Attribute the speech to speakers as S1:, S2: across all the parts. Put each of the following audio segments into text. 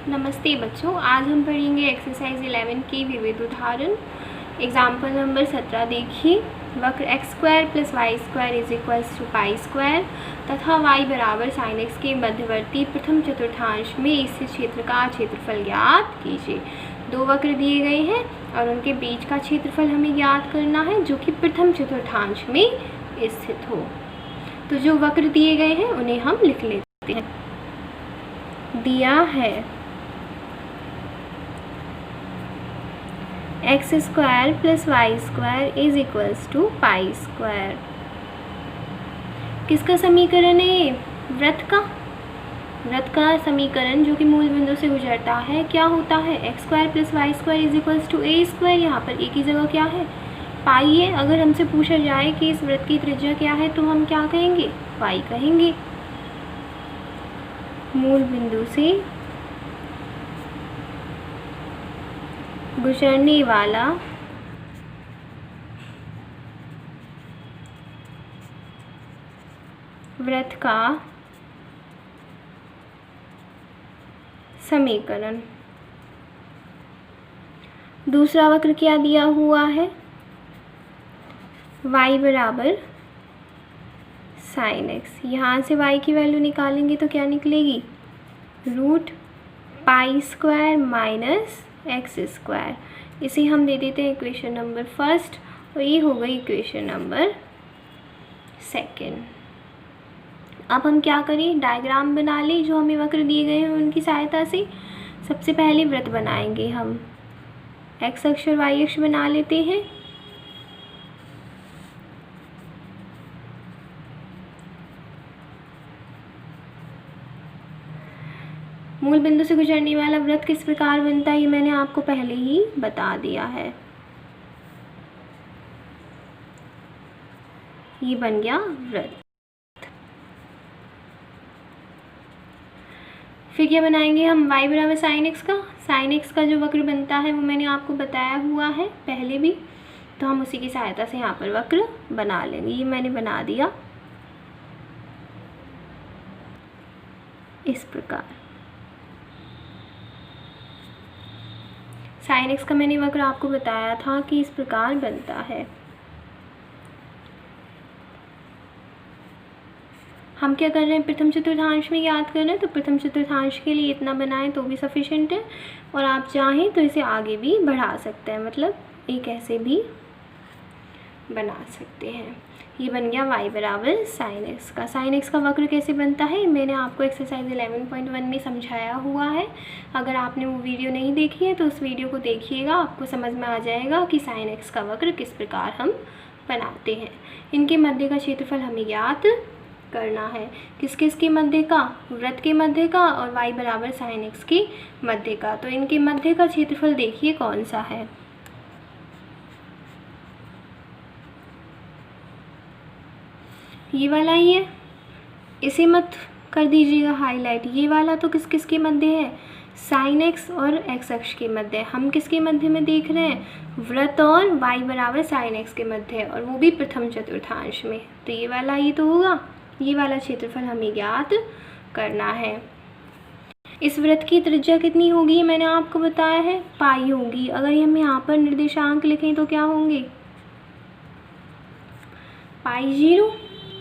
S1: नमस्ते बच्चों, आज हम पढ़ेंगे एक्सरसाइज 11 की विविध उदाहरण। एग्जाम्पल नंबर 17 देखिए। वक्र x square plus y square is equals to pi square तथा y बराबर साइन एक्स के मध्यवर्ती प्रथम चतुर्थांश में इससे क्षेत्र का क्षेत्रफल ज्ञात कीजिए। दो वक्र दिए गए हैं और उनके बीच का क्षेत्रफल हमें ज्ञात करना है जो कि प्रथम चतुर्थांश में स्थित हो। तो जो वक्र दिए गए हैं उन्हें हम लिख लेते हैं। दिया है x square plus y square is equals to pi square. किसका समीकरण है ये? वृत्त का समीकरण जो कि मूल बिंदु से गुजरता है क्या होता है? X square plus y square is equals to a square. यहाँ पर ए की जगह क्या है? पाई है। अगर हमसे पूछा जाए कि इस वृत्त की त्रिज्या क्या है तो हम क्या कहेंगे? पाई कहेंगे। मूल बिंदु से गुजरने वाला वृत्त का समीकरण। दूसरा वक्र क्या दिया हुआ है? y बराबर साइन एक्स। यहाँ से y की वैल्यू निकालेंगे तो क्या निकलेगी? Root pi square minus x square. इसे हम दे देते हैं इक्वेशन नंबर फर्स्ट और ये हो गई इक्वेशन नंबर सेकेंड। अब हम क्या करें? डायग्राम बना लें जो हमें वक्र दिए गए हैं उनकी सहायता से। सबसे पहले वृत्त बनाएंगे हम। एक्स अक्ष और वाई अक्ष बना लेते हैं। मूल बिंदु से गुजरने वाला वृत्त किस प्रकार बनता है ये मैंने आपको पहले ही बता दिया है। ये बन गया वृत्त। फिर क्या बनाएंगे हम? y बराबर साइन एक्स का। साइन एक्स का जो वक्र बनता है वो मैंने आपको बताया हुआ है पहले भी, तो हम उसी की सहायता से यहाँ पर वक्र बना लेंगे। ये मैंने बना दिया इस प्रकार। साइन एक्स का मैंने वक्र आपको बताया था कि इस प्रकार बनता है। हम क्या कर रहे हैं? प्रथम चतुर्थांश में याद कर रहे हैं, तो प्रथम चतुर्थांश के लिए इतना बनाएं तो भी सफिशिएंट है और आप चाहें तो इसे आगे भी बढ़ा सकते हैं, मतलब एक ऐसे भी बना सकते हैं। ये बन गया y बराबर साइन एक्स का। साइन एक्स का वक्र कैसे बनता है मैंने आपको एक्सरसाइज 11.1 में समझाया हुआ है। अगर आपने वो वीडियो नहीं देखी है तो उस वीडियो को देखिएगा, आपको समझ में आ जाएगा कि साइन एक्स का वक्र किस प्रकार हम बनाते हैं। इनके मध्य का क्षेत्रफल हमें ज्ञात करना है। किस किस के मध्य का? वृत्त के मध्य का और y बराबर साइन एक्स के मध्य का। तो इनके मध्य का क्षेत्रफल देखिए कौन सा है। ये वाला ही है, इसे मत कर दीजिएगा हाईलाइट। ये वाला तो किस किस के मध्य है? साइन एक्स और एक्स अक्ष के मध्य। हम किसके मध्य में देख रहे हैं? वृत्त और y बराबर साइन एक्स के मध्य है, और वो भी प्रथम चतुर्थांश में। तो ये वाला ही तो होगा। ये वाला क्षेत्रफल हमें ज्ञात करना है। इस वृत्त की त्रिज्या कितनी होगी मैंने आपको बताया है? पाई होगी। अगर हम यहाँ पर निर्देशांक लिखें तो क्या होंगे? पाई 0।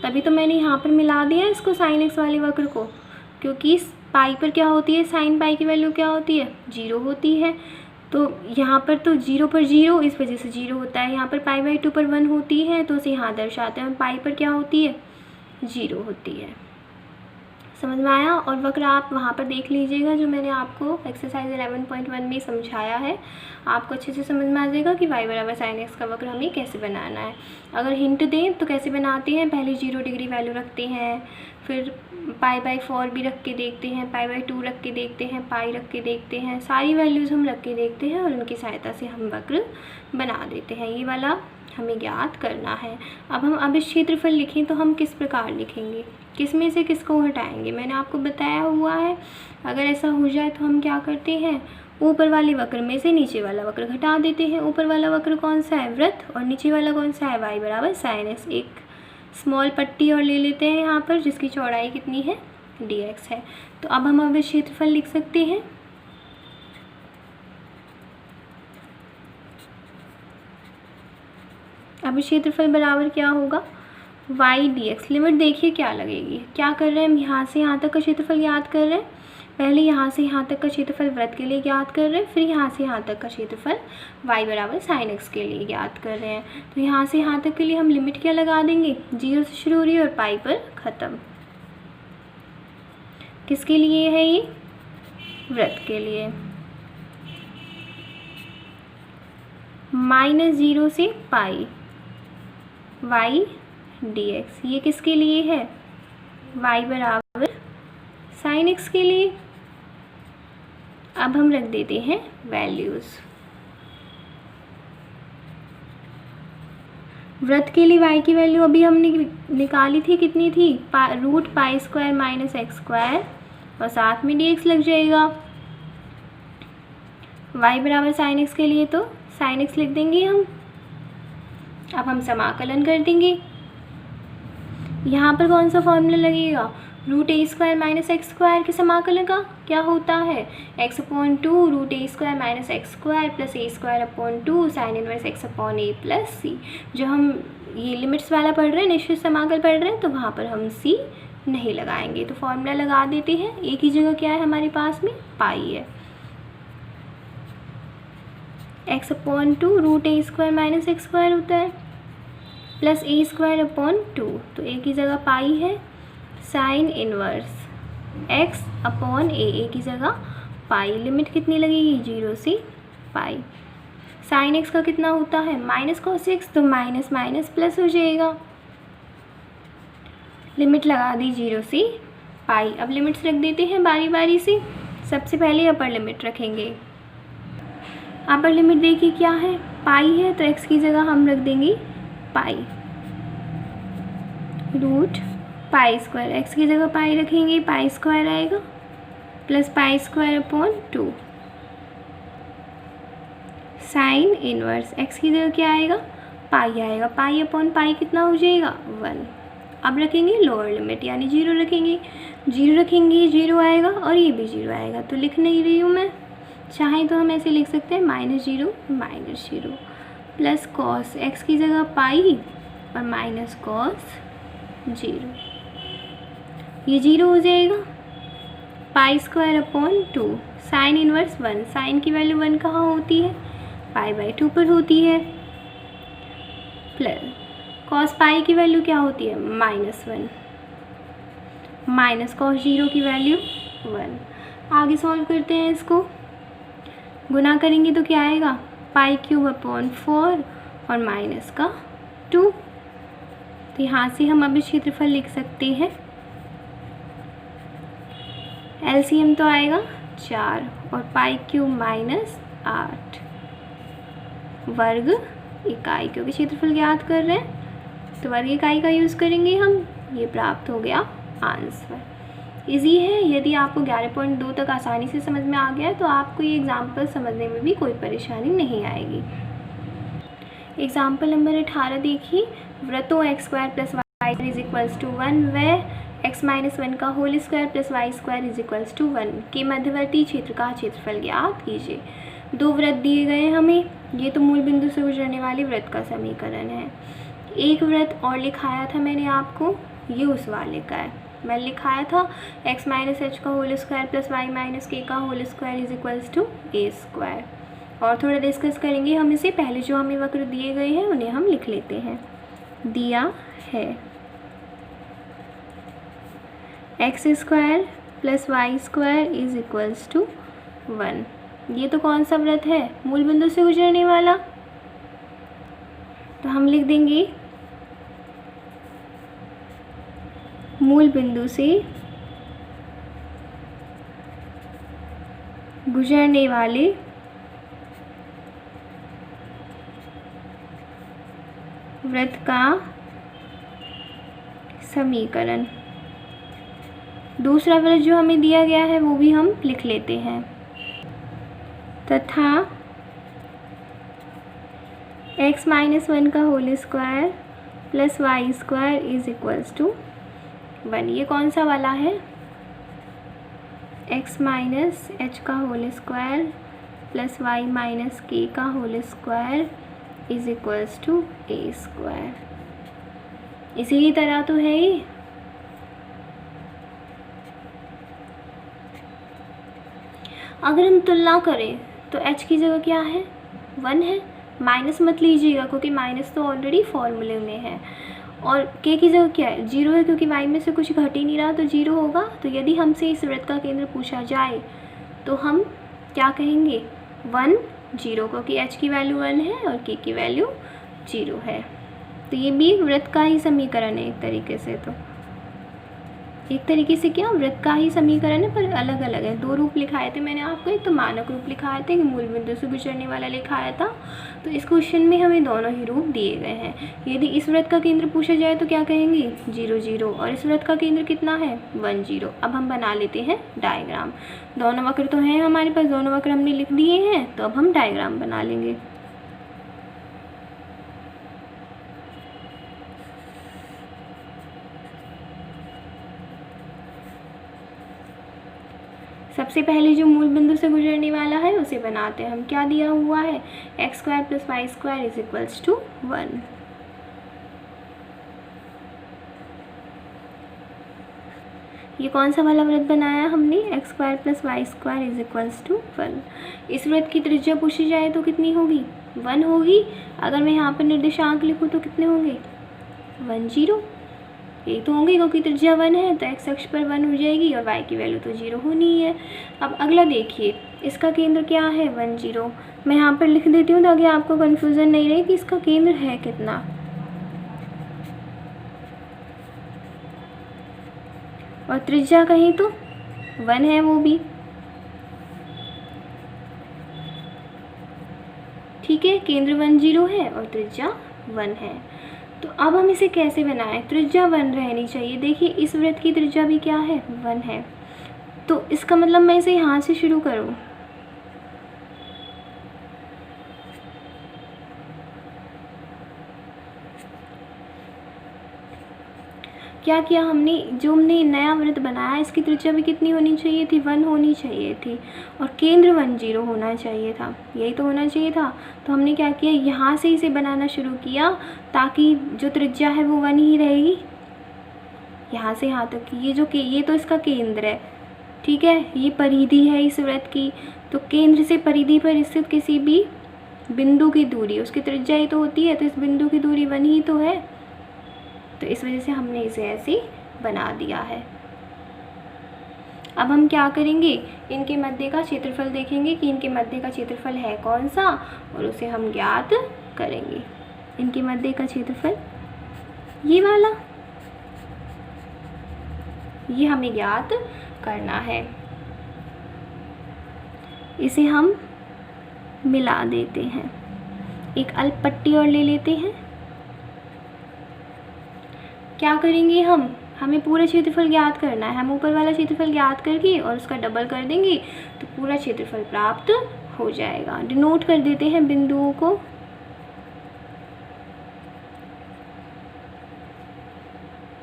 S1: तभी तो मैंने यहाँ पर मिला दिया इसको साइन एक्स वाले वक्र को, क्योंकि पाई पर क्या होती है? साइन पाई की वैल्यू क्या होती है? 0 होती है। तो यहाँ पर तो 0 पर 0, इस वजह से 0 होता है। यहाँ पर पाई बाई 2 पर 1 होती है तो उसे यहाँ दर्शाते हैं। पाई पर क्या होती है? 0 होती है। समझ में आया? और वक्र आप वहाँ पर देख लीजिएगा जो मैंने आपको एक्सरसाइज 11.1 में समझाया है। आपको अच्छे से समझ में आ जाएगा कि y बराबर साइन एक्स का वक्र हमें कैसे बनाना है। अगर हिंट दें तो कैसे बनाते हैं? पहले 0 डिग्री वैल्यू रखते हैं, फिर पाई बाई 4 भी रख के देखते हैं, पाई बाई 2 रख के देखते हैं, पाई रख के देखते हैं। सारी वैल्यूज़ हम रख के देखते हैं और उनकी सहायता से हम वक्र बना देते हैं। ये वाला हमें ज्ञात करना है। अब इस क्षेत्रफल लिखें तो हम किस प्रकार लिखेंगे? किस में से किसको हटाएंगे? मैंने आपको बताया हुआ है। अगर ऐसा हो जाए तो हम क्या करते हैं? ऊपर वाले वक्र में से नीचे वाला वक्र घटा देते हैं। ऊपर वाला वक्र कौन सा है? वृत्त। और नीचे वाला कौन सा है? y बराबर साइन एक्स। एक स्मॉल पट्टी और ले लेते हैं यहाँ पर, जिसकी चौड़ाई कितनी है? dx है। तो अब हम क्षेत्रफल लिख सकते हैं। अब क्षेत्रफल बराबर क्या होगा, y dx। लिमिट देखिए क्या लगेगी, क्या कर रहे हैं हम, यहाँ से यहाँ तक का क्षेत्रफल याद कर रहे हैं। पहले यहाँ से यहाँ तक का क्षेत्रफल वृत्त के लिए याद कर रहे हैं, फिर यहाँ से यहाँ तक का क्षेत्रफल y बराबर sin x के लिए याद कर रहे हैं। तो यहाँ से यहाँ तक के लिए हम लिमिट क्या लगा देंगे, 0 से शुरू हो रही है और पाई पर ख़त्म। किसके लिए है ये, वृत्त के लिए। -0 से पाई y dx, ये किसके लिए है, y बराबर sin x के लिए। अब हम रख देते हैं वैल्यूज़। वृत्त के लिए y की वैल्यू अभी हमने निकाली थी, कितनी थी, √π² - x² और साथ में dx लग जाएगा। y बराबर sin x के लिए तो sin x लिख देंगे हम। अब हम समाकलन कर देंगे। यहाँ पर कौन सा फॉर्मूला लगेगा, √a² - x² के समाकलन का क्या होता है, x/2 √a² - x² + a²/2 sin 1 x/a + c। जो हम ये लिमिट्स वाला पढ़ रहे हैं, निश्चित समाकल पढ़ रहे हैं, तो वहाँ पर हम c नहीं लगाएंगे, तो फॉर्मूला लगा देते हैं। एक ही जगह क्या है हमारे पास में, पाई है। x/2 √a² - x² होता है प्लस a²/2, तो एक ही जगह पाई है। साइन इनवर्स x/a, एक ही जगह पाई। लिमिट कितनी लगेगी, 0 से पाई। साइन x का कितना होता है, -cos x, तो माइनस माइनस प्लस हो जाएगा। लिमिट लगा दी 0 से पाई। अब लिमिट्स रख देते हैं बारी बारी से। सबसे पहले अपर लिमिट रखेंगे। अपर लिमिट देखिए क्या है, पाई है, तो x की जगह हम रख देंगे पाई, √π²। x की जगह पाई रखेंगे, π² आएगा प्लस π²/2। साइन इनवर्स x की जगह क्या आएगा, पाई आएगा। पाई कितना हो जाएगा, 1। अब रखेंगे लोअर लिमिट, यानी 0 रखेंगे। 0 रखेंगे, 0 आएगा और ये भी 0 आएगा, तो लिख नहीं रही हूँ मैं। चाहें तो हम ऐसे लिख सकते हैं -0 प्लस कॉस x की जगह पाई और माइनस कॉस 0, ये 0 हो जाएगा। π²/2 साइन इनवर्स 1, साइन की वैल्यू 1 कहाँ होती है, π/2 पर होती है। प्लस कॉस पाई की वैल्यू क्या होती है, -1, माइनस कॉस 0 की वैल्यू 1। आगे सॉल्व करते हैं इसको। गुना करेंगे तो क्या आएगा, π³ और माइनस का 2। तो यहाँ से हम अभी क्षेत्रफल लिख सकते हैं। एलसीएम तो आएगा 4 और π³ - 8 वर्ग इकाई, क्योंकि क्षेत्रफल ज्ञात कर रहे हैं तो वर्ग इकाई का यूज़ करेंगे हम। ये प्राप्त हो गया आंसर। इजी है। यदि आपको 11.2 तक आसानी से समझ में आ गया है तो आपको ये एग्जाम्पल समझने में भी कोई परेशानी नहीं आएगी। एग्जाम्पल नंबर 18 देखिए। वृत्तों x² + y² = 1 व x - 1 का होल स्क्वायर प्लस y² = 1 के मध्यवर्ती क्षेत्र का क्षेत्रफल ज्ञात कीजिए। दो वृत्त दिए गए हमें। ये तो मूल बिंदु से गुजरने वाले वृत्त का समीकरण है। एक वृत्त और लिखाया था मैंने आपको, ये उस वाले का है। मैंने लिखाया था x - h का whole square plus y - k का होल स्क्वायर = a²। और थोड़ा डिस्कस करेंगे हम इसे। पहले जो हमें वक्र दिए गए हैं उन्हें हम लिख लेते हैं। दिया है x² + y² = 1। ये तो कौन सा वृत्त है, मूल बिंदु से गुजरने वाला। तो हम लिख देंगे मूल बिंदु से गुजरने वाले वृत्त का समीकरण। दूसरा वृत्त जो हमें दिया गया है वो भी हम लिख लेते हैं। तथा x - 1 का होल स्क्वायर प्लस y² = 1। ये कौन सा वाला है, x - h का whole square plus y - k का whole square is equals to a square. इसी की तरह तो है ही। अगर हम तुलना करें तो h की जगह क्या है, 1 है। माइनस मत लीजिएगा क्योंकि माइनस तो ऑलरेडी फॉर्मूले में है। और k की जगह क्या है, 0 है, क्योंकि y में से कुछ घट ही नहीं रहा तो 0 होगा। तो यदि हमसे इस वृत्त का केंद्र पूछा जाए तो हम क्या कहेंगे, 1 0, क्योंकि h की वैल्यू 1 है और k की वैल्यू 0 है। तो ये भी वृत्त का ही समीकरण है एक तरीके से। तो एक तरीके से क्या, वृत्त का ही समीकरण है, पर अलग अलग है। दो रूप लिखाए थे मैंने आपको, एक तो मानक रूप लिखाए थे, एक मूल बिंदु से गुजरने वाला लिखाया था। तो इस क्वेश्चन में हमें दोनों ही रूप दिए गए हैं। यदि इस वृत्त का केंद्र पूछा जाए तो क्या कहेंगे, 0 0, और इस वृत्त का केंद्र कितना है, 1 0। अब हम बना लेते हैं डायग्राम। दोनों वक्र तो हैं हमारे पास, दोनों वक्र हमने लिख दिए हैं, तो अब हम डायग्राम बना लेंगे। सबसे पहले जो मूल बिंदु से गुजरने वाला है उसे बनाते हैं हम। क्या दिया हुआ है, x square plus y square is equals to 1। ये कौन सा वाला वृत्त बनाया हमने, x square plus y square is equals to 1। इस वृत्त की त्रिज्या पूछी जाए तो कितनी होगी, 1 होगी। अगर मैं यहाँ पर निर्देशांक लिखूँ तो कितने होंगे, 1 0, ये तो होंगे क्योंकि त्रिज्या 1 है तो x अक्ष पर 1 हो जाएगी और y की वैल्यू तो 0 होनी ही है। अब अगला देखिए, इसका केंद्र क्या है, 1 0। मैं यहाँ पर लिख देती हूँ ताकि आपको कन्फ्यूज़न नहीं रहे कि इसका केंद्र है कितना। और त्रिज्या कहीं तो 1 है वो भी, ठीक है। केंद्र 1 0 है और त्रिज्या 1 है। तो अब हम इसे कैसे बनाएं, त्रिज्या 1 रहनी चाहिए। देखिए इस वृत्त की त्रिज्या भी क्या है, 1 है। तो इसका मतलब मैं इसे यहाँ से शुरू करूँ, क्या किया हमने, जो हमने नया वृत्त बनाया इसकी त्रिज्या भी कितनी होनी चाहिए थी, 1 होनी चाहिए थी। और केंद्र 1 0 होना चाहिए था, यही तो होना चाहिए था। तो हमने क्या किया, यहाँ से इसे बनाना शुरू किया ताकि जो त्रिज्या है वो 1 ही रहेगी। यहाँ से यहाँ तक ये तो इसका केंद्र है, ठीक है। ये परिधि है इस वृत्त की। तो केंद्र से परिधि पर स्थित किसी भी बिंदु की दूरी, उसकी त्रिज्या ही तो होती है। तो इस बिंदु की दूरी 1 ही तो है। तो इस वजह से हमने इसे ऐसे बना दिया है। अब हम क्या करेंगे, इनके मध्य का क्षेत्रफल देखेंगे कि इनके मध्य का क्षेत्रफल है कौन सा, और उसे हम ज्ञात करेंगे। इनके मध्य का क्षेत्रफल ये वाला, ये हमें ज्ञात करना है। इसे हम मिला देते हैं, एक अल्प पट्टी और ले लेते हैं। क्या करेंगे हमें पूरा क्षेत्रफल ज्ञात करना है। हम ऊपर वाला क्षेत्रफल ज्ञात करके और उसका डबल कर देंगे तो पूरा क्षेत्रफल प्राप्त हो जाएगा। डिनोट कर देते हैं बिंदुओं को।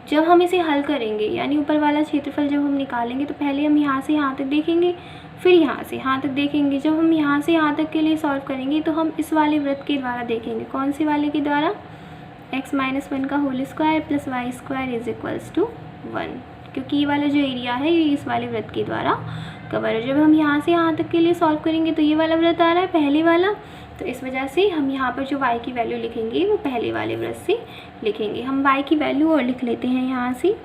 S1: जब हम इसे हल करेंगे यानी ऊपर वाला क्षेत्रफल जब हम निकालेंगे तो पहले हम यहाँ से यहाँ तक देखेंगे, फिर यहाँ से यहाँ तक देखेंगे। जब हम यहाँ से यहाँ तक के लिए सॉल्व करेंगे तो हम इस वाले वृत्त के द्वारा देखेंगे। कौन से वाले के द्वारा, x माइनस 1 का whole square plus y square is equals to 1, क्योंकि ये वाला जो एरिया है ये इस वाले वृत्त के द्वारा कवर है। जब हम यहाँ से यहाँ तक के लिए सॉल्व करेंगे तो ये वाला वृत्त आ रहा है पहले वाला, तो इस वजह से हम यहाँ पर जो y की वैल्यू लिखेंगे वो पहले वाले वृत्त से लिखेंगे। हम y की वैल्यू और लिख लेते हैं यहाँ से।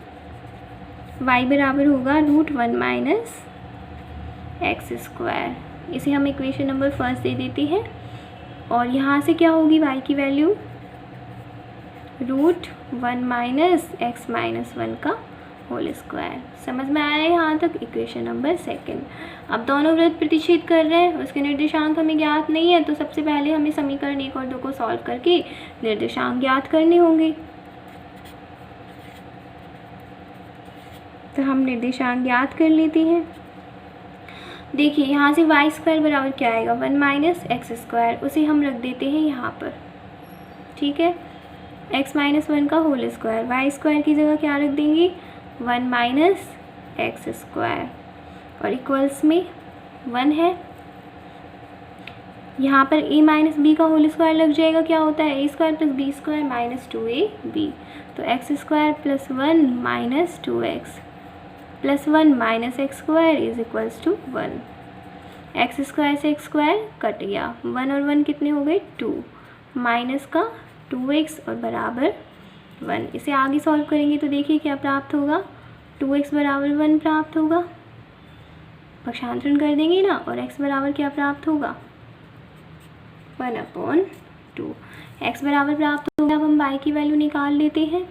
S1: y बराबर होगा √1 माइनस एक्स स्क्वायर। इसे हम इक्वेशन नंबर फर्स्ट दे देते हैं। और यहाँ से क्या होगी y की वैल्यू, √1 माइनस एक्स माइनस 1 का होल स्क्वायर। समझ में आया यहाँ तक, इक्वेशन नंबर सेकंड। अब दोनों वृत्त प्रतिच्छेद कर रहे हैं, उसके निर्देशांक हमें ज्ञात नहीं है, तो सबसे पहले हमें समीकरण 1 और 2 को सॉल्व करके निर्देशांक ज्ञात करने होंगे। तो हम निर्देशांक ज्ञात कर लेते हैं। देखिए यहाँ से वाई स्क्वायर बराबर क्या आएगा, 1 माइनस एक्स स्क्वायर, उसे हम रख देते हैं यहाँ पर, ठीक है। x माइनस 1 का होल स्क्वायर, वाई स्क्वायर की जगह क्या रख देंगे, 1 माइनस एक्स स्क्वायर, और इक्वल्स में 1 है। यहाँ पर a माइनस बी का होल स्क्वायर लग जाएगा, क्या होता है a स्क्वायर plus b square minus 2ab, तो x square plus 1 minus 2x plus 1 minus x square is equals to 1। X square से एक्स स्क्वायर कट गया, 1 और 1 कितने हो गए 2, माइनस का 2x और बराबर 1। इसे आगे सॉल्व करेंगे तो देखिए क्या प्राप्त होगा, 2x बराबर 1 प्राप्त होगा, पक्षांतरण कर देंगे ना, और x बराबर क्या प्राप्त होगा 1/2। x बराबर प्राप्त होगा, अब हम y की वैल्यू निकाल लेते हैं।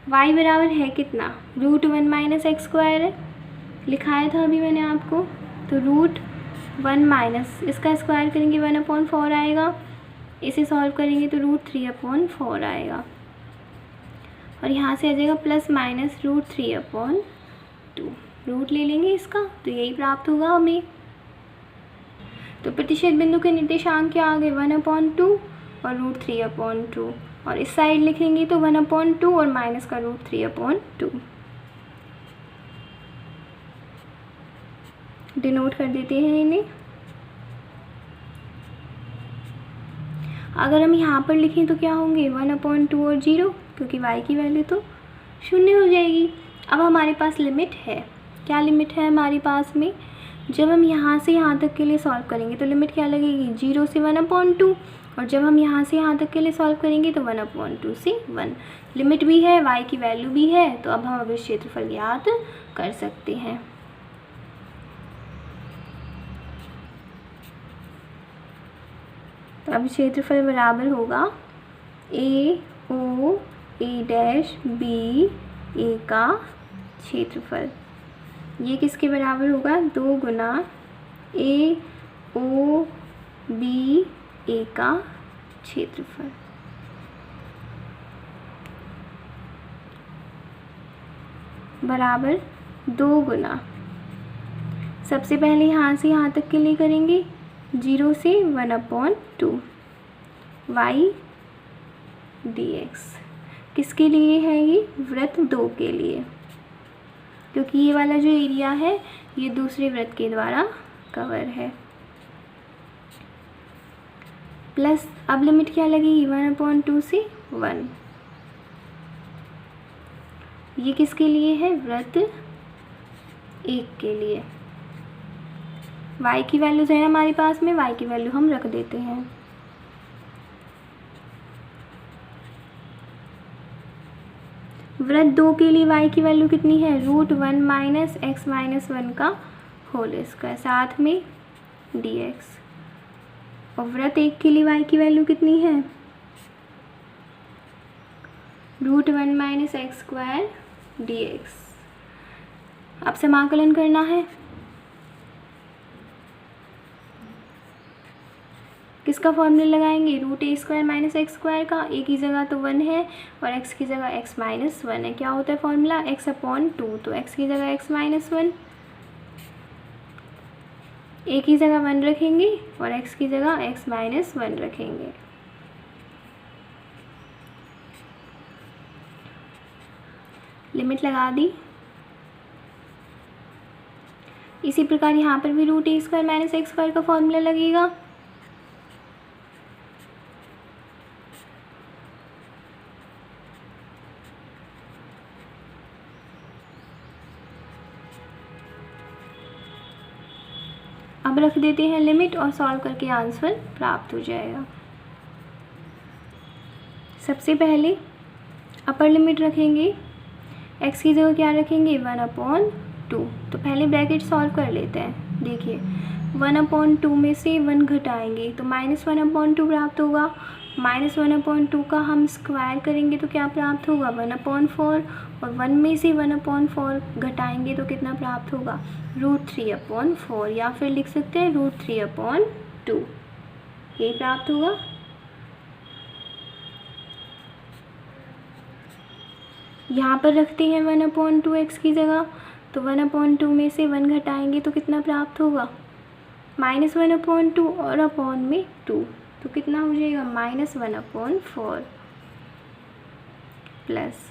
S1: y बराबर है कितना, √1 माइनस एक्स स्क्वायर है, लिखाया था अभी मैंने आपको, तो √1 माइनस इसका स्क्वायर करेंगे 1/4 आएगा, इसे सॉल्व करेंगे तो √3/4 आएगा, और यहाँ से आ जाएगा प्लस माइनस √3/2, रूट ले लेंगे इसका, तो यही प्राप्त होगा हमें। तो प्रतिच्छेद बिंदु के निर्देशांक क्या आ गए 1/2 और √3/2, और इस साइड लिखेंगे तो 1/2 और माइनस का √3/2 डिनोट कर देते हैं इन्हें। अगर हम यहाँ पर लिखें तो क्या होंगे 1/2 और 0, क्योंकि y की वैल्यू तो 0 हो जाएगी। अब हमारे पास लिमिट है, क्या लिमिट है हमारे पास में, जब हम यहाँ से यहाँ तक के लिए सॉल्व करेंगे तो लिमिट क्या लगेगी 0 से 1/2, और जब हम यहाँ से यहाँ तक के लिए सॉल्व करेंगे तो 1/2 से 1। लिमिट भी है, y की वैल्यू भी है, तो अब हम अभी क्षेत्रफल ज्ञात कर सकते हैं। तो अब क्षेत्रफल बराबर होगा AO A' B A का क्षेत्रफल, ये किसके बराबर होगा 2 गुना AO B A का क्षेत्रफल, बराबर 2 गुना, सबसे पहले यहाँ से यहाँ तक के लिए करेंगे 0 से 1/2 y dx, किसके लिए है ये वृत्त 2 के लिए, क्योंकि ये वाला जो एरिया है ये दूसरे वृत्त के द्वारा कवर है, प्लस अब लिमिट क्या लगेगी 1/2 से 1, ये किसके लिए है वृत्त 1 के लिए। y की वैल्यूज है हमारे पास में, y की वैल्यू हम रख देते हैं। वृत्त 2 के लिए y की वैल्यू कितनी है √1 माइनस एक्स माइनस 1 का होल स्क्वायर, साथ में dx, और वृत्त 1 के लिए y की वैल्यू कितनी है √1 माइनस एक्स स्क्वायर dx। अब समाकलन करना है, किसका फॉर्मूला लगाएंगे √a² माइनस एक्स स्क्वायर का, a की जगह तो 1 है और x की जगह x माइनस 1 है, क्या होता है फॉर्मूला x/2, तो x की जगह x माइनस 1, a की जगह 1 रखेंगे और x की जगह x माइनस 1 रखेंगे। लिमिट लगा दी, इसी प्रकार यहाँ पर भी √a² माइनस एक्स स्क्वायर का फॉर्मूला लगेगा, अब रख देते हैं लिमिट और सॉल्व करके आंसर प्राप्त हो जाएगा। सबसे पहले अपर लिमिट रखेंगे, x की जगह क्या रखेंगे 1/2, तो पहले ब्रैकेट सॉल्व कर लेते हैं। देखिए 1/2 में से 1 घटाएंगे तो -1/2 प्राप्त होगा, -1/2 का हम स्क्वायर करेंगे तो क्या प्राप्त होगा 1/4, और 1 में से 1/4 घटाएंगे तो कितना प्राप्त होगा √3/4, या फिर लिख सकते हैं √3/2, ये प्राप्त होगा। यहाँ पर रखते हैं 1/2 x की जगह, तो 1/2 में से 1 घटाएंगे तो कितना प्राप्त होगा -1/2 और अपॉन में 2, तो कितना हो जाएगा -1/4 प्लस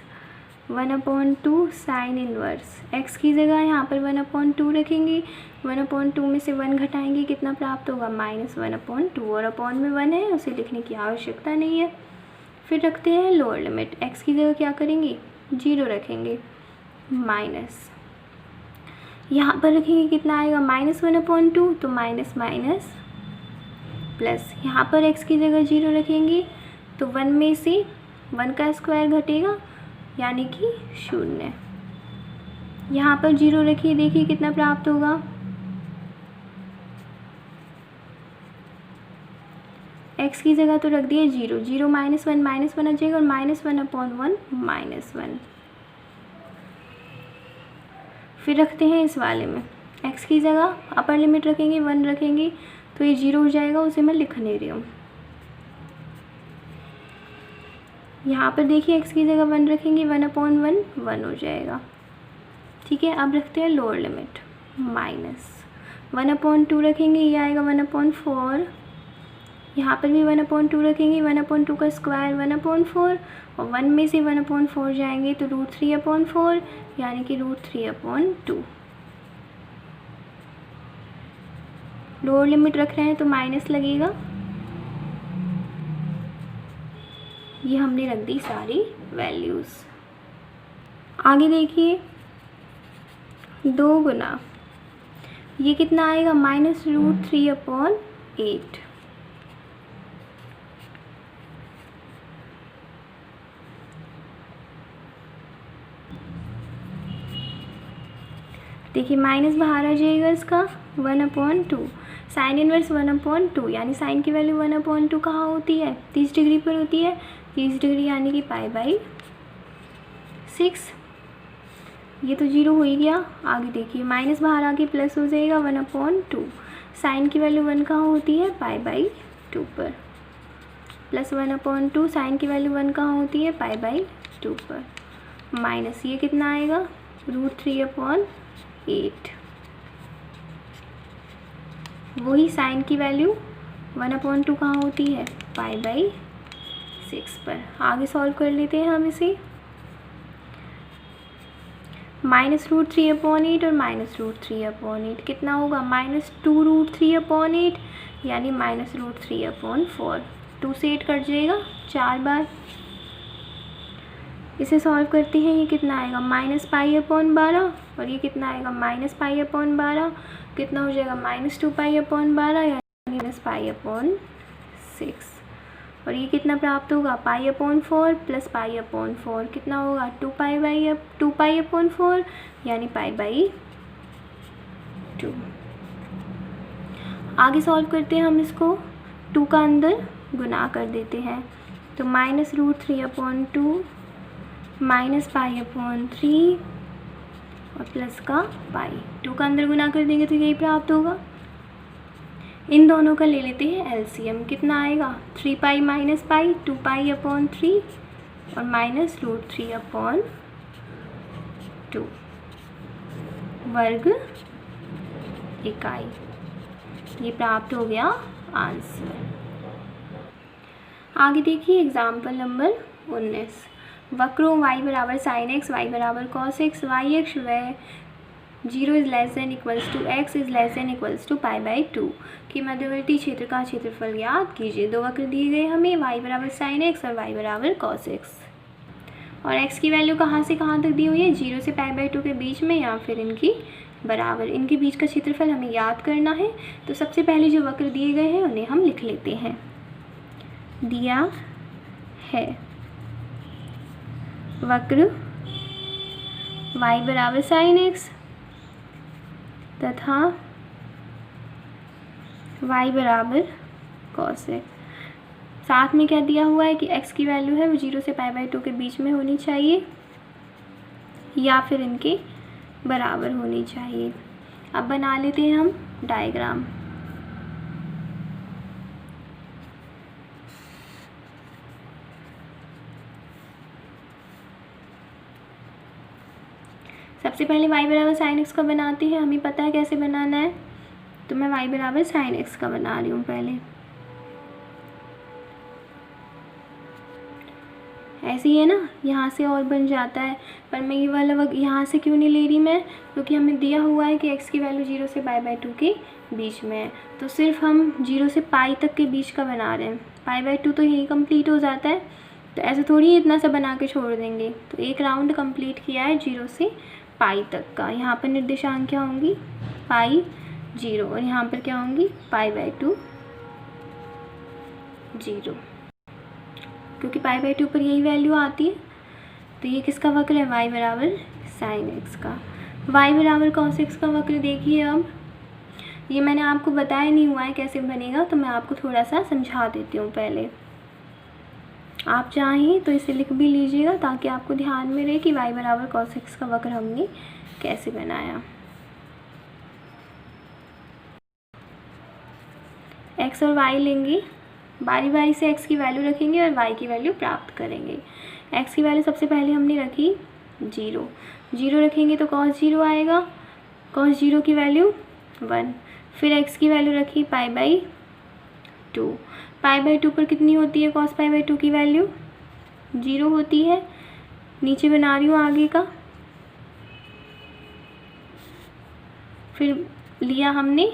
S1: 1/2 साइन इनवर्स, x की जगह यहाँ पर 1/2 रखेंगे, 1/2 में से 1 घटाएंगे, कितना प्राप्त होगा -1/2, और अपॉन में 1 है, उसे लिखने की आवश्यकता नहीं है। फिर रखते हैं लोअर लिमिट, x की जगह क्या करेंगे 0 रखेंगे, माइनस यहाँ पर रखेंगे, कितना आएगा -1/2, तो माइनस माइनस प्लस, यहाँ पर x की जगह 0 रखेंगे तो 1 में से 1 का स्क्वायर घटेगा यानी कि 0। यहाँ पर 0 रखिए, देखिए कितना प्राप्त होगा, x की जगह तो रख दिए 0, 0 -1 आ जाएगा, और -1/1 -1। फिर रखते हैं इस वाले में, x की जगह अपर लिमिट रखेंगे 1 रखेंगे, तो ये 0 हो जाएगा, उसे मैं लिख नहीं रही हूँ। यहाँ पर देखिए x की जगह 1 रखेंगे, 1/1 1 हो जाएगा। ठीक है, अब रखते हैं लोअर लिमिट, -1/2 रखेंगे, ये आएगा 1/4, यहाँ पर भी 1/2 रखेंगे, 1/2 का स्क्वायर 1/4, और 1 में से 1/4 जाएंगे तो √3/4 यानी कि √3/2। लोअर लिमिट रख रहे हैं तो माइनस लगेगा, ये हमने रख दी सारी वैल्यूज़। आगे देखिए 2 गुना, ये कितना आएगा -√3/8। देखिए माइनस बाहर आ जाएगा इसका 1/2, साइन इनवर्स 1/2, यानी साइन की वैल्यू 1/2 कहाँ होती है 30 डिग्री पर होती है, 30 डिग्री यानी कि π/6। ये तो 0 हो ही गया। आगे देखिए माइनस बाहर आके प्लस हो जाएगा 1/2, साइन की वैल्यू 1 कहाँ होती है π/2 पर, प्लस 1/2, साइन की वैल्यू 1 कहाँ होती है π/2 पर, माइनस ये कितना आएगा √3/8, वही साइन की वैल्यू 1/2 कहाँ होती है π/6 पर। आगे सॉल्व कर लेते हैं हम इसे, -√3/8 और -√3/8 कितना होगा -2√3/8 यानी -√3/4, 2 से 8 कट जाएगा 4 बार। इसे सॉल्व करते हैं, ये कितना आएगा -π/12, और ये कितना आएगा -π/12, कितना हो जाएगा -2π/12 यानी -π/6, और ये कितना प्राप्त होगा π/4 प्लस π/4 कितना होगा 2π/4 यानी π/2। आगे सॉल्व करते हैं हम इसको, 2 का अंदर गुना कर देते हैं, तो -√3/2 -π/3 और प्लस का पाई, 2 का अंदर गुना कर देंगे तो यही प्राप्त होगा। इन दोनों का ले लेते हैं एलसीएम, कितना आएगा 3π - π 2π/3 और -√3/2 वर्ग इकाई, ये प्राप्त हो गया आंसर। आगे देखिए एग्जाम्पल नंबर 19, वक्रों y बराबर साइन x, y बराबर कॉस x, y अक्ष व 0 is less than equals to x is less than equals to π/2 के मध्यवर्ती क्षेत्र का क्षेत्रफल ज्ञात कीजिए। दो वक्र दिए गए हमें, y बराबर साइन x और y बराबर कॉस x, और x की वैल्यू कहाँ से कहाँ तक दी हुई है 0 से π/2 के बीच में या फिर इनकी बराबर, इनके बीच का क्षेत्रफल हमें याद करना है। तो सबसे पहले जो वक्र दिए गए हैं उन्हें हम लिख लेते हैं। दिया है वक्र y बराबर साइन x तथा y बराबर कॉस x, साथ में क्या दिया हुआ है कि x की वैल्यू है वो 0 से π/2 के बीच में होनी चाहिए या फिर इनके बराबर होनी चाहिए। अब बना लेते हैं हम डायग्राम। सबसे पहले y बराबर साइन x का बनाते हैं, हमें पता है कैसे बनाना है, तो मैं y बराबर साइन x का बना रही हूँ। पहले ऐसे ही है ना, यहाँ से और बन जाता है। पर मैं ये वाला वक्त यहाँ से क्यों नहीं ले रही मैं, क्योंकि हमें दिया हुआ है कि x की वैल्यू 0 से π/2 के बीच में है। तो सिर्फ हम 0 से पाई तक के बीच का बना रहे हैं, π/2 तो यही कंप्लीट हो जाता है। तो ऐसे थोड़ी इतना सा बना के छोड़ देंगे। तो एक राउंड कंप्लीट किया है 0 से पाई तक का। यहाँ पर निर्देशांक क्या होंगी, पाई 0, और यहाँ पर क्या होंगी, π/2 0, क्योंकि π/2 पर यही वैल्यू आती है। तो ये किसका वक्र है, y बराबर sin x का। y बराबर cos x का वक्र देखिए। अब ये मैंने आपको बताया नहीं हुआ है कैसे बनेगा, तो मैं आपको थोड़ा सा समझा देती हूँ पहले। आप चाहें तो इसे लिख भी लीजिएगा ताकि आपको ध्यान में रहे कि y बराबर cos x का वक्र हमने कैसे बनाया। x और y लेंगे, बारी बारी से x की वैल्यू रखेंगे और y की वैल्यू प्राप्त करेंगे। x की वैल्यू सबसे पहले हमने रखी 0, 0 रखेंगे तो cos 0 आएगा, cos 0 की वैल्यू 1। फिर x की वैल्यू रखी π/2, π/2 पर कितनी होती है cos π/2 की वैल्यू 0 होती है। नीचे बना रही हूँ आगे का। फिर लिया हमने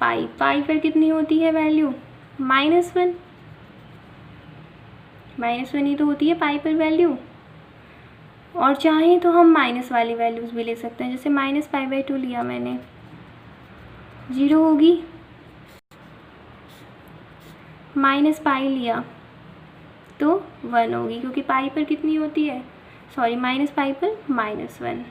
S1: पाई, पाई पर कितनी होती है वैल्यू -1, -1 ही तो होती है पाई पर वैल्यू। और चाहें तो हम माइनस वाली वैल्यूज़ भी ले सकते हैं, जैसे -π/2 लिया मैंने, 0 होगी, -π लिया तो 1 होगी, क्योंकि पाई पर कितनी होती है, सॉरी -π पर -1।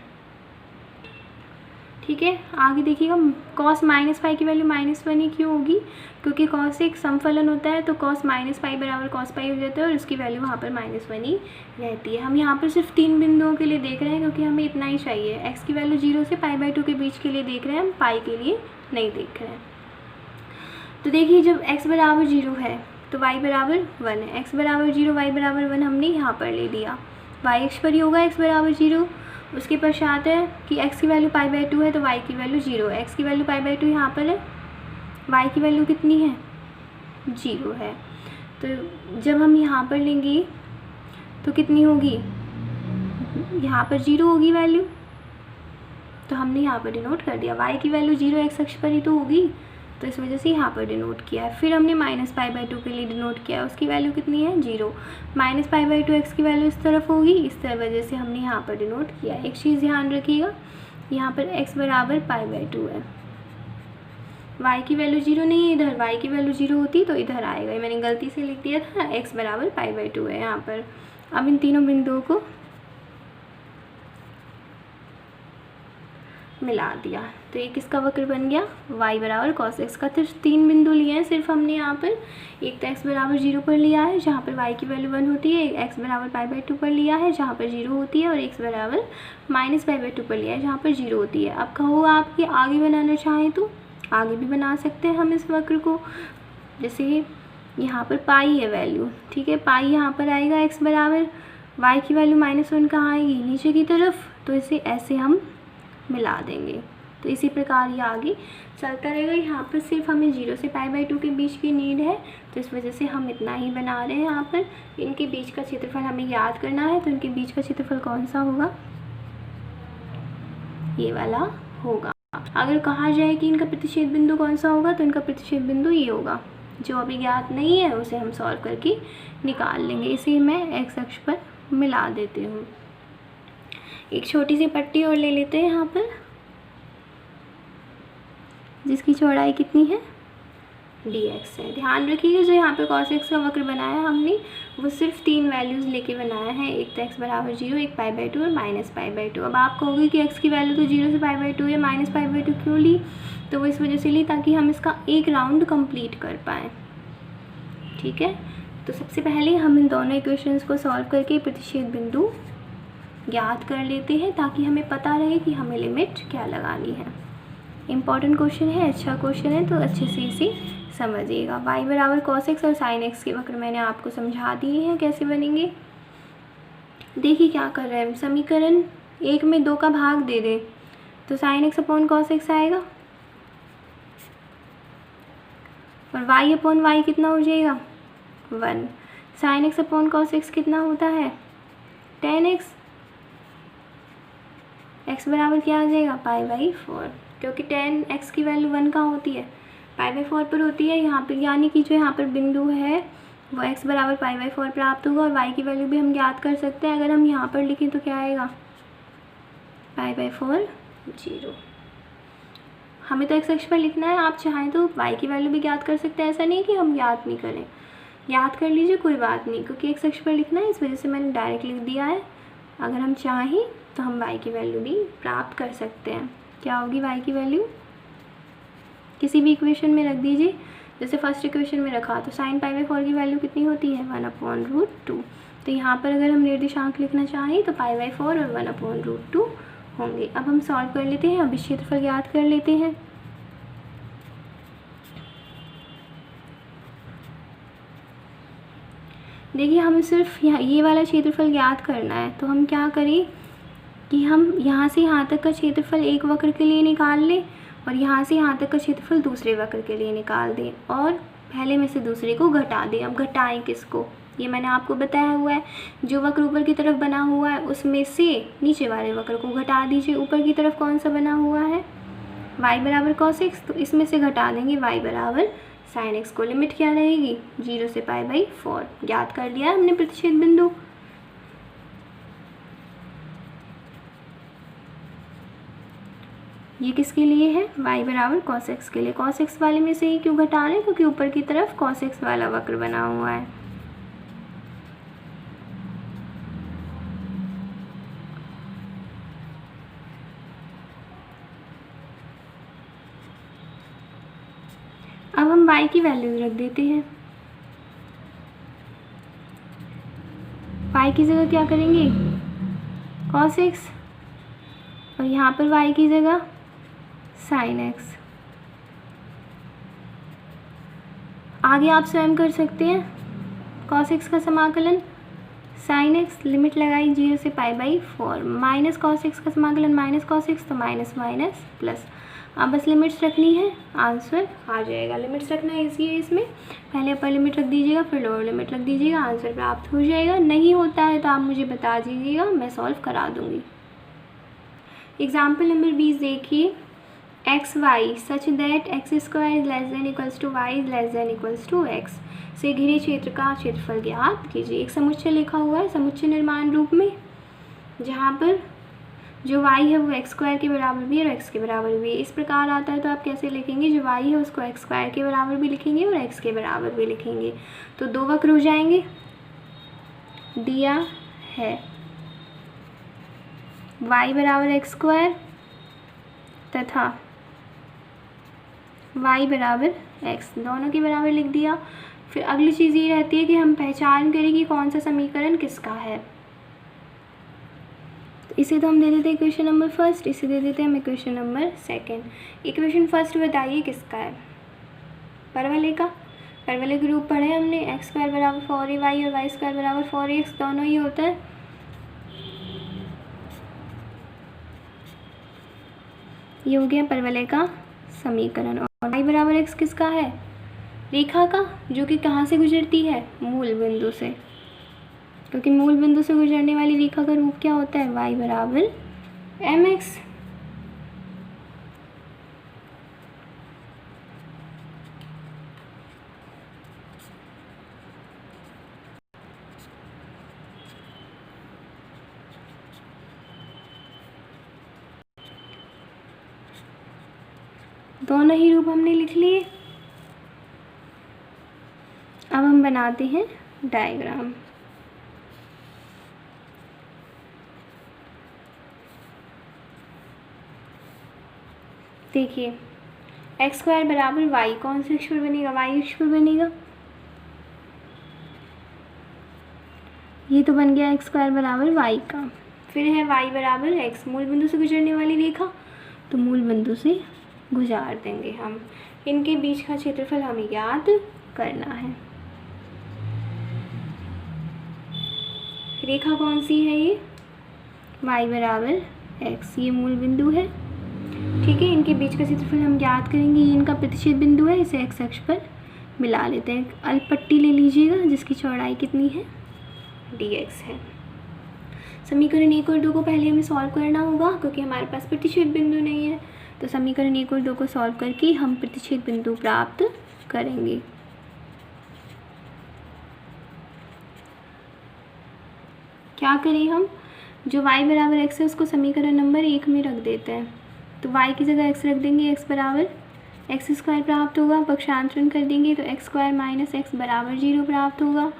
S1: ठीक है, आगे देखिएगा, cos -π की वैल्यू -1 ही क्यों होगी, क्योंकि cos एक समफलन होता है, तो cos -π बराबर cos π हो जाता है और उसकी वैल्यू वहाँ पर -1 ही रहती है। हम यहाँ पर सिर्फ 3 बिंदुओं के लिए देख रहे हैं, क्योंकि हमें इतना ही चाहिए। x की वैल्यू 0 से π/2 के बीच के लिए देख रहे हैं, हम पाई के लिए नहीं देख रहे हैं। तो देखिए, जब x बराबर 0 है तो y बराबर 1 है, x बराबर 0 y बराबर 1 हमने यहाँ पर ले लिया, y अक्ष पर ही होगा x बराबर 0। उसके पश्चात है कि x की वैल्यू π/2 है तो y की वैल्यू 0 है, x की वैल्यू π/2 यहाँ पर है, y की वैल्यू कितनी है 0 है। तो जब हम यहाँ पर लेंगे तो कितनी होगी, यहाँ पर 0 होगी वैल्यू, तो हमने यहाँ पर डिनोट कर दिया। y की वैल्यू 0 x अक्ष पर ही तो होगी, तो इस वजह से यहाँ पर डिनोट किया है। फिर हमने -π/2 के लिए डिनोट किया है, उसकी वैल्यू कितनी है 0, -π/2 x की वैल्यू इस तरफ होगी, इस तरह वजह से हमने यहाँ पर डिनोट किया है। एक चीज़ ध्यान रखिएगा, यहाँ पर x बराबर π/2 है, y की वैल्यू 0 नहीं है, इधर y की वैल्यू 0 होती तो इधर आएगा, मैंने गलती से लिख दिया था, x बराबर π/2 है यहाँ पर। अब इन तीनों बिंदुओं को मिला दिया, तो ये किसका वक्र बन गया, y बराबर cos x का। सिर्फ 3 बिंदु लिए हैं सिर्फ हमने यहाँ पर, एक तो x बराबर 0 पर लिया है जहाँ पर y की वैल्यू 1 होती है, एक x बराबर π/2 पर लिया है जहाँ पर 0 होती है, और x बराबर -π/2 पर लिया है जहाँ पर 0 होती है। अब कहो आप कि आगे बनाना चाहें तो आगे भी बना सकते हैं हम इस वक्र को, जैसे यहाँ पर पाई है वैल्यू, ठीक है, पाई यहाँ पर आएगा, x बराबर y की वैल्यू -1 कहाँ आएगी, नीचे की तरफ, तो इसे ऐसे हम मिला देंगे। तो इसी प्रकार ये आगे चलता रहेगा। यहाँ पर सिर्फ हमें 0 से π/2 के बीच की नीड है, तो इस वजह से हम इतना ही बना रहे हैं। यहाँ पर इनके बीच का क्षेत्रफल हमें याद करना है, तो इनके बीच का क्षेत्रफल कौन सा होगा, ये वाला होगा। अगर कहा जाए कि इनका प्रतिच्छेद बिंदु कौन सा होगा, तो इनका प्रतिच्छेद बिंदु ये होगा। जो अभी ज्ञात नहीं है उसे हम सॉल्व करके निकाल लेंगे। इसे मैं x अक्ष पर मिला देती हूँ। एक छोटी सी पट्टी और ले लेते हैं यहाँ पर, जिसकी चौड़ाई कितनी है dx है। ध्यान रखिएगा, जो यहाँ पे cos x का वक्र बनाया हमने वो सिर्फ 3 वैल्यूज़ लेके बनाया है, एक तो x बराबर 0, एक π/2 और -π/2। अब आप कहोगे कि x की वैल्यू तो 0 से π/2 है, -π/2 क्यों ली, तो वो इस वजह से ली ताकि हम इसका एक राउंड कंप्लीट कर पाएँ। ठीक है, तो सबसे पहले हम इन दोनों इक्वेशंस को सॉल्व करके प्रतिच्छेद बिंदु ज्ञात कर लेते हैं, ताकि हमें पता रहे कि हमें लिमिट क्या लगानी है। इम्पॉर्टेंट क्वेश्चन है, अच्छा क्वेश्चन है, तो अच्छे से इसे समझिएगा। y बराबर cos x और sin x के वक्र मैंने आपको समझा दिए हैं कैसे बनेंगे। देखिए क्या कर रहे हैं हम, समीकरण 1 में 2 का भाग दे दें तो sin x upon cos x आएगा, और y अपॉन y कितना हो जाएगा 1। sin x upon cos x कितना होता है 10x, x बराबर क्या आ जाएगा π/4, क्योंकि 10x की वैल्यू 1 कहाँ होती है, π/4 पर होती है यहाँ पर, यानी कि जो यहाँ पर बिंदु है वो x बराबर π/4 प्राप्त होगा। और y की वैल्यू भी हम ज्ञात कर सकते हैं, अगर हम यहाँ पर लिखें तो क्या आएगा π/4 0। हमें तो x अक्ष पर लिखना है, आप चाहें तो y की वैल्यू भी ज्ञात कर सकते हैं, ऐसा नहीं है कि हम ज्ञात नहीं करें, याद कर लीजिए कोई बात नहीं, क्योंकि x अक्ष पर लिखना है इस वजह से मैंने डायरेक्ट लिख दिया है। अगर हम चाहें तो हम y की वैल्यू भी प्राप्त कर सकते हैं। क्या होगी y की वैल्यू, किसी भी इक्वेशन में रख दीजिए, जैसे फर्स्ट इक्वेशन में रखा तो sin π/4 की वैल्यू कितनी होती है 1/√2। तो यहाँ पर अगर हम निर्देशांक लिखना चाहें तो π/4 और 1/√2 होंगे। अब हम सॉल्व कर लेते हैं, अब इस क्षेत्रफल ज्ञात कर लेते हैं। देखिए हमें सिर्फ ये वाला क्षेत्रफल ज्ञात करना है, तो हम क्या करें कि हम यहाँ से यहाँ तक का क्षेत्रफल एक वक्र के लिए निकाल लें और यहाँ से यहाँ तक का क्षेत्रफल दूसरे वक्र के लिए निकाल दें और पहले में से दूसरे को घटा दें। अब घटाएं किसको, ये मैंने आपको बताया हुआ है, जो वक्र ऊपर की तरफ बना हुआ है उसमें से नीचे वाले वक्र को घटा दीजिए। ऊपर की तरफ कौन सा बना हुआ है y बराबर cos x, तो इसमें से घटा देंगे y बराबर sin x को। लिमिट क्या रहेगी 0 से π/4। ज्ञात कर लिया हमने प्रतिच्छेद बिंदु। ये किसके लिए है y बराबर cos x के लिए। cos x वाले में से ही क्यों घटा रहे हैं, क्योंकि ऊपर की तरफ cos x वाला वक्र बना हुआ है। अब हम y की वैल्यू रख देते हैं। y की जगह क्या करेंगे cos x और यहाँ पर y की जगह sin x। आगे आप स्वयं कर सकते हैं, cos x का समाकलन sin x, लिमिट लगाई 0 से π/4, माइनस cos x का समाकलन माइनस cos x, तो माइनस माइनस प्लस। अब बस लिमिट्स रखनी है, आंसर आ जाएगा। लिमिट्स रखना है इसलिए इसमें पहले अपर लिमिट रख दीजिएगा फिर लोअर लिमिट रख दीजिएगा, आंसर प्राप्त हो जाएगा। नहीं होता है तो आप मुझे बता दीजिएगा, मैं सॉल्व करा दूँगी। एग्जाम्पल नंबर 20 देखिए, x y such that x² is less than equals to y is less than equals to x से घिरे क्षेत्र का क्षेत्रफल ज्ञात कीजिए। एक समुच्चय लिखा हुआ है समुच्चय निर्माण रूप में, जहाँ पर जो y है वो x² के बराबर भी है और x के बराबर भी है। इस प्रकार आता है तो आप कैसे लिखेंगे, जो y है उसको x² के बराबर भी लिखेंगे और x के बराबर भी लिखेंगे, तो दो वक्र हो जाएंगे। दिया है y बराबर x² तथा y बराबर x, दोनों के बराबर लिख दिया। फिर अगली चीज़ ये रहती है कि हम पहचान करें कि कौन सा समीकरण किसका है। तो इसे तो हम दे देते हैं इक्वेशन नंबर फर्स्ट, इसे दे देते हैं हम equation number second. Equation first बताइए किसका है, परवलय का। परवलय के रूप पढ़े हमने, x² बराबर 4ay और y² बराबर 4ax, दोनों ही होता है। ये हो गया परवलय का समीकरण। और y बराबर x किसका है, रेखा का, जो कि कहाँ से गुजरती है, मूल बिंदु से, क्योंकि मूल बिंदु से गुजरने वाली रेखा का रूप क्या होता है y बराबर mx। दोनों ही रूप हमने लिख लिए। अब हम बनाते हैं डायग्राम। देखिए x² बराबर y, कौन से अक्ष पर बनेगा, y अक्ष पर बनेगा। ये तो बन गया x² बराबर y का। फिर है y बराबर x, मूल बिंदु से गुजरने वाली रेखा, तो मूल बिंदु से गुजार देंगे हम। इनके बीच का क्षेत्रफल हमें याद करना है। रेखा कौन सी है, ये y बराबर x, ये मूल बिंदु है, ठीक है। इनके बीच का क्षेत्रफल हम याद करेंगे, ये इनका प्रतिच्छेद बिंदु है, इसे x अक्ष पर मिला लेते हैं। अल्प पट्टी ले लीजिएगा जिसकी चौड़ाई कितनी है dx है। समीकरण 1 और 2 को पहले हमें सॉल्व करना होगा क्योंकि हमारे पास प्रतिच्छेद बिंदु नहीं है। तो समीकरण 1 और 2 को सॉल्व करके हम प्रतिच्छेद बिंदु प्राप्त करेंगे। क्या करें हम, जो y बराबर x है उसको समीकरण नंबर 1 में रख देते हैं। तो y की जगह x रख देंगे, x बराबर एक्स स्क्वायर प्राप्त होगा। पक्षांतरण कर देंगे तो एक्स स्क्वायर माइनस एक्स बराबर 0 प्राप्त होगा।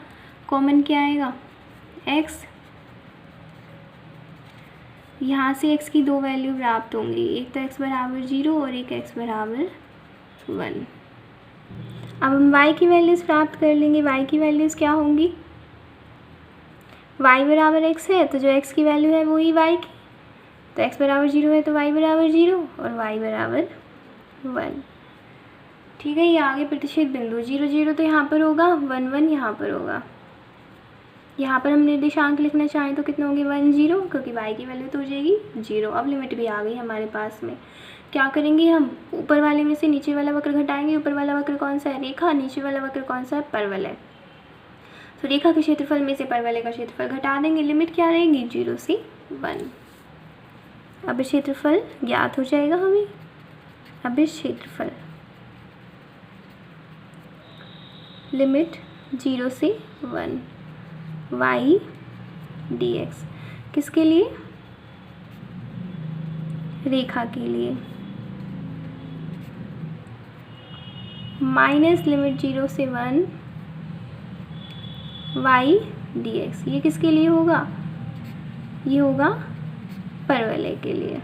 S1: कॉमन क्या आएगा, x। यहाँ से x की दो वैल्यू प्राप्त होंगी, एक तो x बराबर 0 और एक x बराबर 1। अब हम y की वैल्यूज़ प्राप्त कर लेंगे। y की वैल्यूज़ क्या होंगी, y बराबर x है तो जो x की वैल्यू है वही y की, तो x बराबर 0 है तो y बराबर 0 और y बराबर 1। ठीक है, ये आगे प्रतिच्छेद बिंदु 0 0 तो यहाँ पर होगा, 1 1 यहाँ पर होगा। यहाँ पर हम निर्देशांक लिखना चाहें तो कितने होंगे, 1 0, क्योंकि y की वैल्यू तो हो जाएगी 0। अब लिमिट भी आ गई हमारे पास में। क्या करेंगे हम, ऊपर वाले में से नीचे वाला वक्र घटाएंगे। ऊपर वाला वक्र कौन सा है, रेखा। नीचे वाला वक्र कौन सा है, परवलय। तो रेखा के क्षेत्रफल में से परवलय का क्षेत्रफल घटा देंगे। लिमिट क्या रहेगी, 0 से 1। अब क्षेत्रफल ज्ञात हो जाएगा हमें। अब इस क्षेत्रफल लिमिट 0 से 1 y dx किसके लिए, रेखा के लिए, माइनस लिमिट 0 से 1 y dx, ये किसके लिए होगा, ये होगा परवलय के लिए।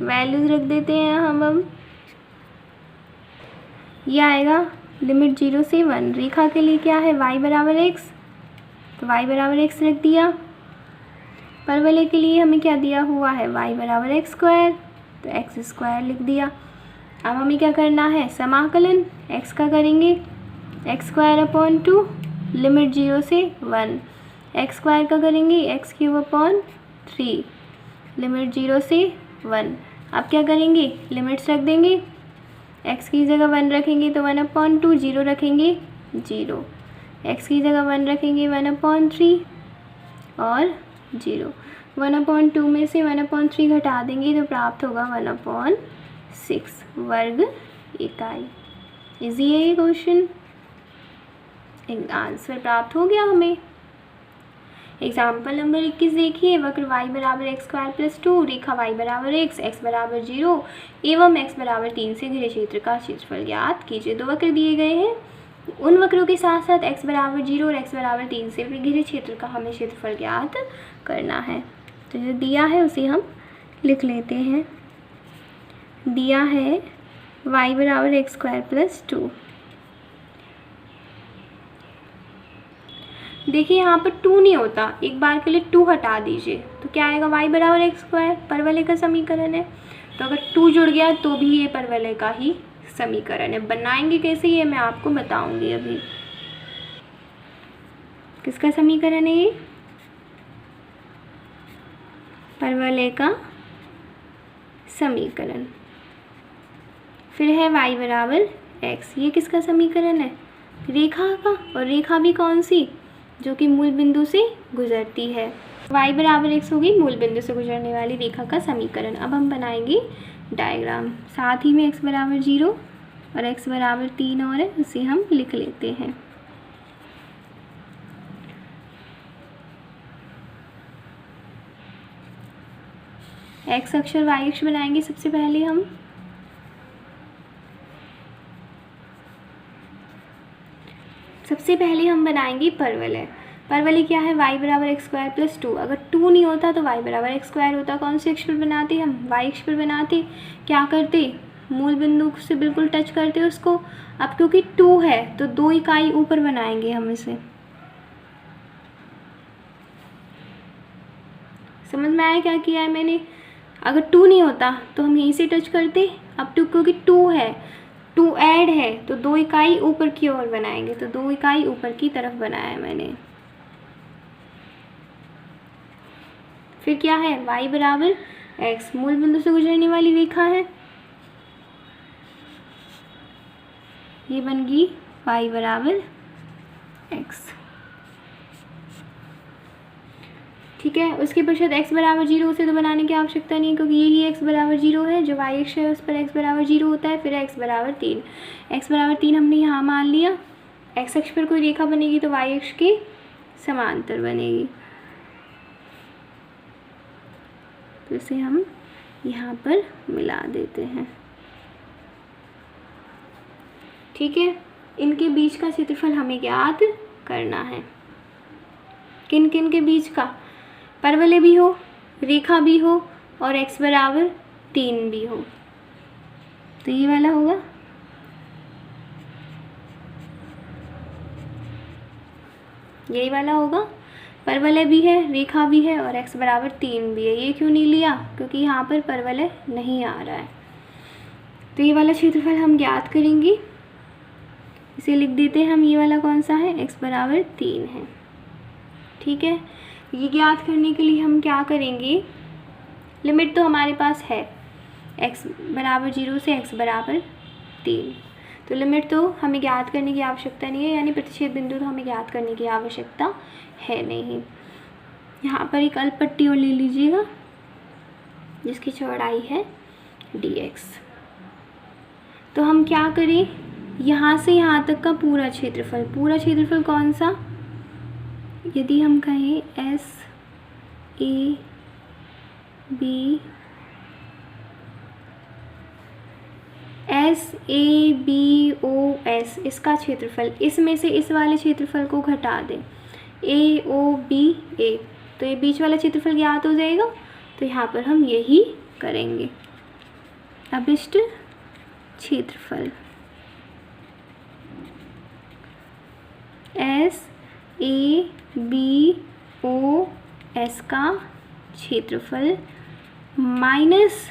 S1: वैल्यूज रख देते हैं हम। अब ये आएगा लिमिट 0 से 1, रेखा के लिए क्या है, y बराबर x, तो y बराबर x रख दिया। परवलय के लिए हमें क्या दिया हुआ है, y बराबर x स्क्वायर, तो x स्क्वायर लिख दिया। अब हमें क्या करना है, समाकलन x का करेंगे, x स्क्वायर अपॉन 2 लिमिट 0 से 1, x स्क्वायर का करेंगे x क्यूब अपॉन 3 लिमिट 0 से 1। अब क्या करेंगे, लिमिट्स रख देंगे। x की जगह 1 रखेंगे तो 1/2, 0 रखेंगे 0, x की जगह 1 रखेंगे 1/3 और 0। 1/2 में से 1/3 घटा देंगे तो प्राप्त होगा 1/6 वर्ग इकाई। इजी है ये क्वेश्चन, एक आंसर प्राप्त हो गया हमें। एग्जाम्पल नंबर 21 देखिए, वक्र y बराबर एक्स स्क्वायर प्लस 2, रेखा y बराबर x बराबर 0 एवं x बराबर 3 से घिरे क्षेत्र का क्षेत्रफल ज्ञात कीजिए। दो वक्र दिए गए हैं, उन वक्रों के साथ साथ x बराबर 0 और x बराबर 3 से भी घिरे क्षेत्र का हमें क्षेत्रफल ज्ञात करना है। तो जो दिया है उसे हम लिख लेते हैं। दिया है y बराबर एक्स स्क्वायर प्लस 2। देखिए यहाँ पर 2 नहीं होता, एक बार के लिए 2 हटा दीजिए तो क्या आएगा, y बराबर एक्स स्क्वायर, परवलय का समीकरण है। तो अगर 2 जुड़ गया तो भी ये परवलय का ही समीकरण है। बनाएंगे कैसे ये मैं आपको बताऊंगी अभी। किसका समीकरण है ये, परवलय का समीकरण। फिर है y बराबर x, ये किसका समीकरण है, रेखा का। और रेखा भी कौन सी, जो कि मूल बिंदु से गुजरती है। y बराबर x होगी मूल बिंदु से गुजरने वाली रेखा का समीकरण। अब हम बनाएंगे डायग्राम, साथ ही में x बराबर 0 और x बराबर 3 और है उसे हम लिख लेते हैं। x अक्ष और y अक्ष बनाएंगे सबसे पहले हम। सबसे पहले हम बनाएंगे परवलय। परवलय क्या है, y बराबर एक्स स्क्वायर प्लस 2। अगर 2 नहीं होता तो y बराबर एक्स स्क्वायर होता। कौन से अक्ष पर बनाते हम, y अक्ष पर बनाते। क्या करते, मूल बिंदु से बिल्कुल टच करते उसको। अब क्योंकि 2 है तो 2 इकाई ऊपर बनाएंगे हम इसे। समझ में आया क्या किया है मैंने। अगर 2 नहीं होता तो हम यहीं से टच करते। अब 2 क्योंकि 2 है, 2 ऐड है तो 2 इकाई ऊपर की ओर बनाएंगे, तो 2 इकाई ऊपर की तरफ बनाया है मैंने। फिर क्या है, y बराबर x, मूल बिंदु से गुजरने वाली रेखा है, ये बन गई y बराबर x। ठीक है। ठीक है। उसके पश्चात x बराबर 0 उसे तो बनाने की आवश्यकता नहीं है, क्योंकि यही x बराबर 0 है, जो y अक्ष है उस पर x बराबर 0 होता है। फिर x बराबर 3 हमने यहाँ मान लिया। x अक्ष पर कोई रेखा बनेगी तो y अक्ष के समांतर बनेगी, तो इसे हम यहाँ पर मिला देते हैं। ठीक है, इनके बीच का क्षेत्रफल हमें ज्ञात करना है। किन किन के बीच का? परवलय भी हो, रेखा भी हो और x बराबर 3 भी हो। तो ये वाला होगा, यही वाला होगा। परवलय भी है, रेखा भी है और x बराबर 3 भी है। ये क्यों नहीं लिया? क्योंकि यहाँ पर परवलय नहीं आ रहा है। तो ये वाला क्षेत्रफल हम ज्ञात करेंगे, इसे लिख देते हैं हम। ये वाला कौन सा है? x बराबर 3 है। ठीक है, ये ज्ञात करने के लिए हम क्या करेंगे? लिमिट तो हमारे पास है x बराबर 0 से x बराबर 3, तो लिमिट तो हमें ज्ञात करने की आवश्यकता नहीं है, यानी प्रतिच्छेद बिंदु तो हमें ज्ञात करने की आवश्यकता है नहीं। यहाँ पर एक अल्प पट्टी और ले लीजिएगा जिसकी चौड़ाई है dx। तो हम क्या करें? यहाँ से यहाँ तक का पूरा क्षेत्रफल कौन सा? यदि हम कहें SABOS इसका क्षेत्रफल, इसमें से इस वाले क्षेत्रफल को घटा दें, AOBA, तो ये बीच वाला क्षेत्रफल ज्ञात हो जाएगा। तो यहाँ पर हम यही करेंगे। अभिष्ट क्षेत्रफल SABOS का क्षेत्रफल माइनस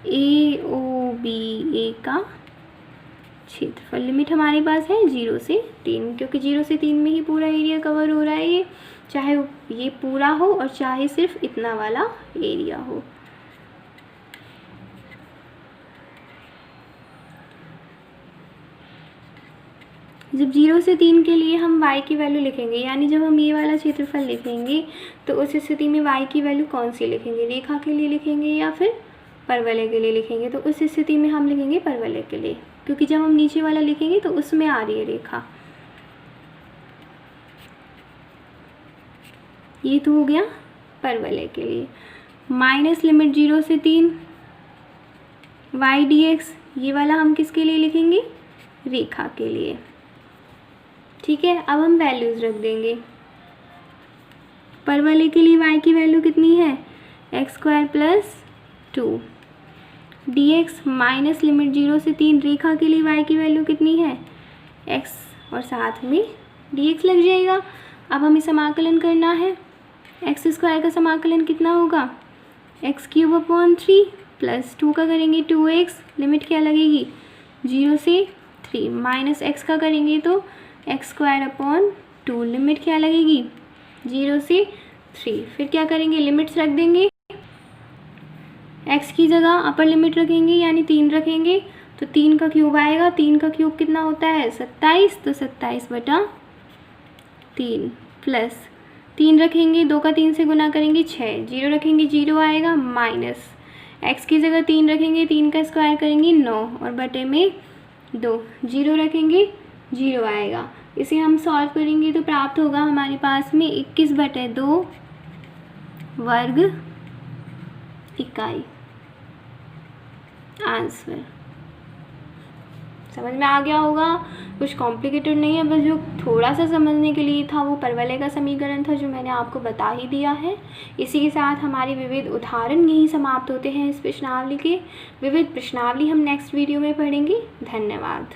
S1: AOBA का क्षेत्रफल। लिमिट हमारे पास है 0 से 3, क्योंकि 0 से 3 में ही पूरा एरिया कवर हो रहा है ये, चाहे ये पूरा हो और चाहे सिर्फ इतना वाला एरिया हो। जब 0 से 3 के लिए हम y की वैल्यू लिखेंगे, यानी जब हम ये वाला क्षेत्रफल लिखेंगे तो उस स्थिति में y की वैल्यू कौन सी लिखेंगे? रेखा के लिए लिखेंगे या फिर परवलय के लिए लिखेंगे? तो उस स्थिति में हम लिखेंगे परवलय के लिए, क्योंकि जब हम नीचे वाला लिखेंगे तो उसमें आ रही है रेखा। ये तो हो गया परवलय के लिए। माइनस लिमिट 0 से 3 y dx, ये वाला हम किसके लिए लिखेंगे? रेखा के लिए। ठीक है, अब हम वैल्यूज़ रख देंगे। परवलय के लिए y की वैल्यू कितनी है? x² + 2 dx माइनस लिमिट 0 से 3, रेखा के लिए y की वैल्यू कितनी है? x और साथ में dx लग जाएगा। अब हमें समाकलन करना है। x² का समाकलन कितना होगा? x³ / 3 + 2 का करेंगे 2x, लिमिट क्या लगेगी? 0 से 3, माइनस x का करेंगे तो x² / 2, लिमिट क्या लगेगी? 0 से 3। फिर क्या करेंगे? लिमिट्स रख देंगे। x की जगह अपर लिमिट रखेंगे, यानी 3 रखेंगे, तो 3 का क्यूब आएगा। 3 का क्यूब कितना होता है? 27, तो 27/3 प्लस 3 रखेंगे, 2 का 3 से गुना करेंगे 6, 0 रखेंगे 0 आएगा, माइनस x की जगह 3 रखेंगे, 3 का स्क्वायर करेंगे 9 और बटे में 2, 0 रखेंगे 0 आएगा। इसे हम सॉल्व करेंगे तो प्राप्त होगा हमारे पास में 21/2 वर्ग इकाई। आंसर समझ में आ गया होगा, कुछ कॉम्प्लिकेटेड नहीं है, बस जो थोड़ा सा समझने के लिए था वो परवलय का समीकरण था जो मैंने आपको बता ही दिया है। इसी के साथ हमारे विविध उदाहरण यहीं समाप्त होते हैं इस प्रश्नावली के। विविध प्रश्नावली हम नेक्स्ट वीडियो में पढ़ेंगे। धन्यवाद।